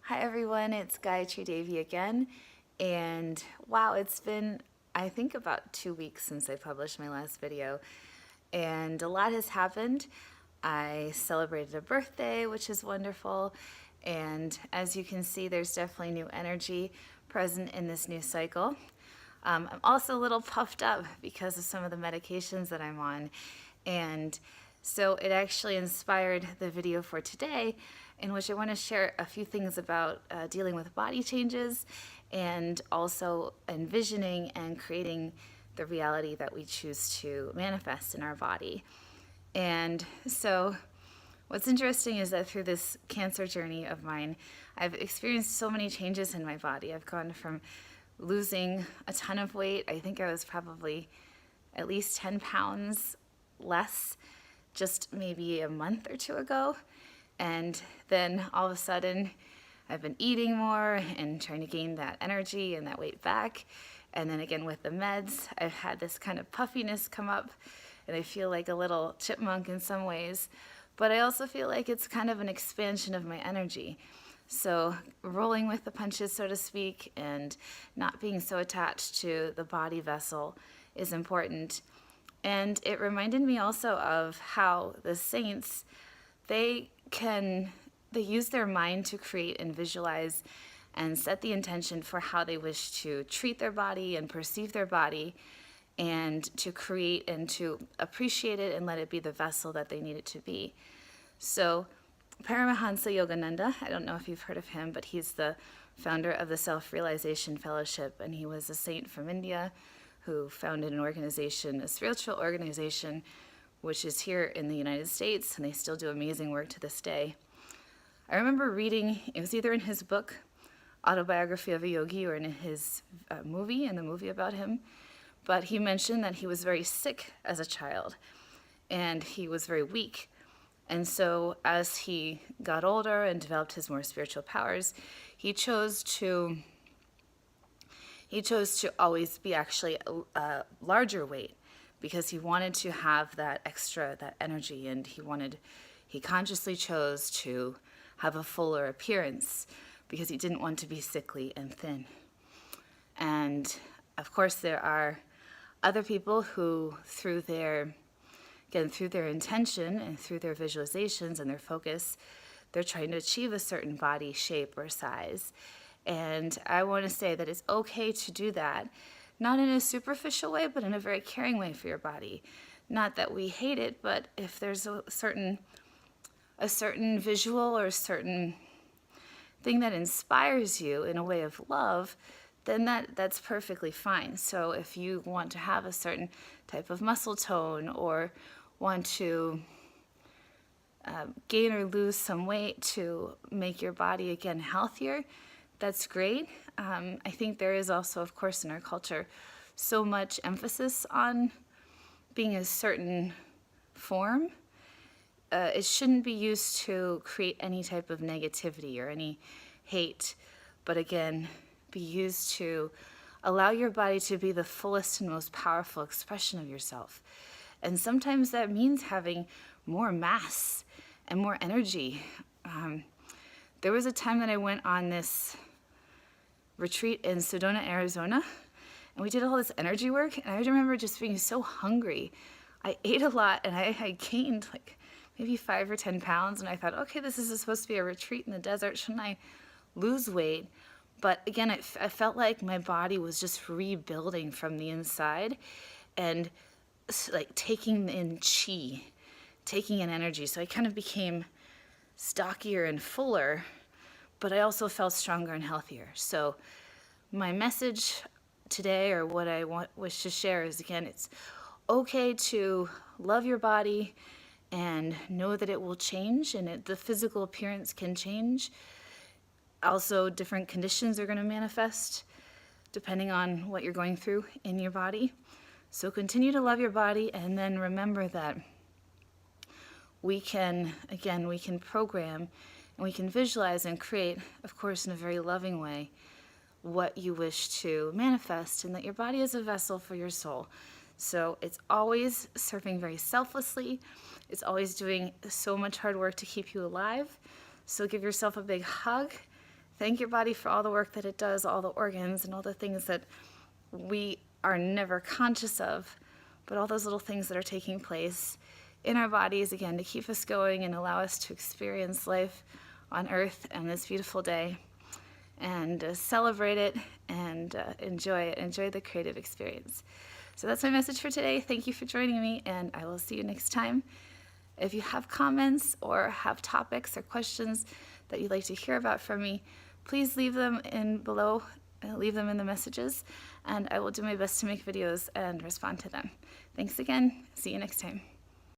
Hi everyone, it's Gayatri Devi again, and wow, it's been I think about 2 weeks since I published my last video, and a lot has happened. I celebrated a birthday, which is wonderful, and as you can see, there's definitely new energy present in this new cycle. I'm also a little puffed up because of some of the medications that I'm on, and so it actually inspired the video for today, in which I want to share a few things about dealing with body changes and also envisioning and creating the reality that we choose to manifest in our body. And so what's interesting is that through this cancer journey of mine, I've experienced so many changes in my body. I've gone from losing a ton of weight. I think I was probably at least 10 pounds less just maybe a month or two ago. And then all of a sudden, I've been eating more and trying to gain that energy and that weight back. And then again with the meds, I've had this kind of puffiness come up, and I feel like a little chipmunk in some ways. But I also feel like it's kind of an expansion of my energy. So rolling with the punches, so to speak, and not being so attached to the body vessel is important. And it reminded me also of how the saints, they use their mind to create and visualize and set the intention for how they wish to treat their body and perceive their body, and to create and to appreciate it and let it be the vessel that they need it to be. So Paramahansa Yogananda, I don't know if you've heard of him, but he's the founder of the Self-Realization Fellowship, and he was a saint from India who founded an organization, a spiritual organization, which is here in the United States, and they still do amazing work to this day. I remember reading, it was either in his book, Autobiography of a Yogi, or in his movie, in the movie about him, but he mentioned that he was very sick as a child, and he was very weak. And so as he got older and developed his more spiritual powers, he chose to always be actually a larger weight, because he wanted to have that extra, that energy, and he consciously chose to have a fuller appearance because he didn't want to be sickly and thin. And of course there are other people who through their intention and through their visualizations and their focus, they're trying to achieve a certain body shape or size. And I want to say that it's okay to do that, not in a superficial way, but in a very caring way for your body. Not that we hate it, but if there's a certain visual or a certain thing that inspires you in a way of love, then that's perfectly fine. So if you want to have a certain type of muscle tone or want to gain or lose some weight to make your body again healthier, that's great. I think there is also, of course, in our culture, so much emphasis on being a certain form. It shouldn't be used to create any type of negativity or any hate, but again, be used to allow your body to be the fullest and most powerful expression of yourself. And sometimes that means having more mass and more energy. There was a time that I went on this retreat in Sedona, Arizona, and we did all this energy work, and I remember just being so hungry. I ate a lot, and I gained like maybe 5 or 10 pounds, and I thought, okay, this is supposed to be a retreat in the desert. Shouldn't I lose weight? But again, I felt like my body was just rebuilding from the inside and like taking in chi, taking in energy. So I kind of became stockier and fuller, but I also felt stronger and healthier. So my message today, or what I wish to share, is again, it's okay to love your body and know that it will change, and the physical appearance can change. Also, different conditions are going to manifest depending on what you're going through in your body. So continue to love your body, and then remember that we can program and we can visualize and create, of course, in a very loving way, what you wish to manifest, and that your body is a vessel for your soul. So it's always serving very selflessly. It's always doing so much hard work to keep you alive. So give yourself a big hug Thank your body for all the work that it does, all the organs and all the things that we are never conscious of, but all those little things that are taking place in our bodies, again, to keep us going and allow us to experience life on earth on this beautiful day, and celebrate it and enjoy it, enjoy the creative experience. So that's my message for today. Thank you for joining me, and I will see you next time. If you have comments or have topics or questions that you'd like to hear about from me, please leave them in below, leave them in the messages, and I will do my best to make videos and respond to them. Thanks again. See you next time.